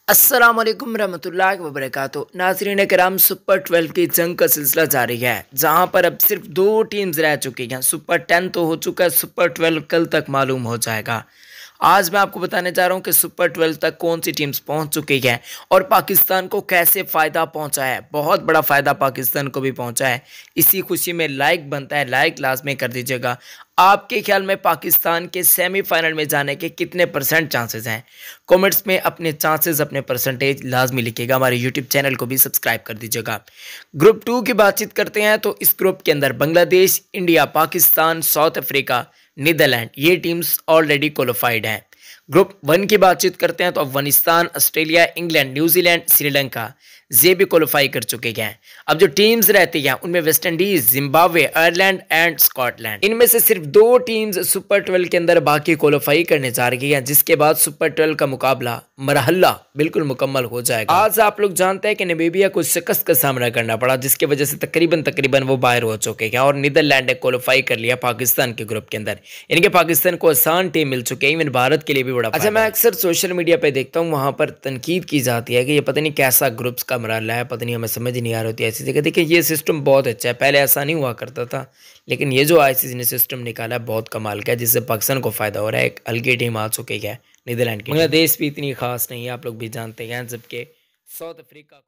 अस्सलाम वालेकुम रहमतुल्लाहि व बरकातुहू। नाज़रीन कराम, सुपर 12 की जंग का सिलसिला जारी है, जहां पर अब सिर्फ 2 टीम्स रह चुकी हैं। सुपर 10 तो हो चुका है, सुपर 12 कल तक मालूम हो जाएगा। आज मैं आपको बताने जा रहा हूं कि सुपर 12 तक कौन सी टीम्स पहुंच चुकी हैं और पाकिस्तान को कैसे फ़ायदा पहुंचा है। बहुत बड़ा फ़ायदा पाकिस्तान को भी पहुंचा है। इसी खुशी में लाइक बनता है, लाइक लाजमी कर दीजिएगा। आपके ख्याल में पाकिस्तान के सेमीफाइनल में जाने के कितने % चांसेस हैं? कमेंट्स में अपने चांसेस, अपने परसेंटेज लाजमी लिखिएगा। हमारे यूट्यूब चैनल को भी सब्सक्राइब कर दीजिएगा। ग्रुप 2 की बातचीत करते हैं तो इस ग्रुप के अंदर Bangladesh, India, Pakistan, South Africa, Netherland, ये टीम्स ऑलरेडी क्वालिफाइड हैं। ग्रुप 1 की बातचीत करते हैं तो Afghanistan, Australia, England, New Zealand, Sri Lanka ये भी क्वालिफाई कर चुके हैं। अब जो टीम्स रहती हैं उनमें West Indies, Zimbabwe, Ireland and Scotland, इनमें से सिर्फ 2 टीम्स सुपर 12 के अंदर बाकी क्वालिफाई करने जा रही हैं, जिसके बाद सुपर 12 का मुकाबला मरहला बिल्कुल मुकम्मल हो जाएगा। आज आप लोग जानते हैं कि नामीबिया को शिकस्त का सामना करना पड़ा, जिसकी वजह से तकरीबन वो बाहर हो चुके हैं और नीदरलैंड ने क्वालिफाई कर लिया पाकिस्तान के ग्रुप के अंदर। इनके पाकिस्तान को आसान टीम मिल चुकी है, इवन भारत के लिए भी बड़ा। अच्छा, मैं अक्सर सोशल मीडिया पे देखता हूँ, वहाँ पर तनकीद की जाती है कि ये पता नहीं कैसा ग्रुप्स का मरहला है, पता नहीं, हमें समझ नहीं आ रही होती ऐसी जगह। देखिए, ये सिस्टम बहुत अच्छा है, पहले ऐसा नहीं हुआ करता था, लेकिन ये जो आईसीसी ने सिस्टम निकाला है बहुत कमाल का है, जिससे पाकिस्तान को फ़ायदा हो रहा है। एक हल्की टीम आ चुकी है नीदरलैंड की। बांग्लादेश भी इतनी खास नहीं है, आप लोग भी जानते हैं, जबकि साउथ अफ्रीका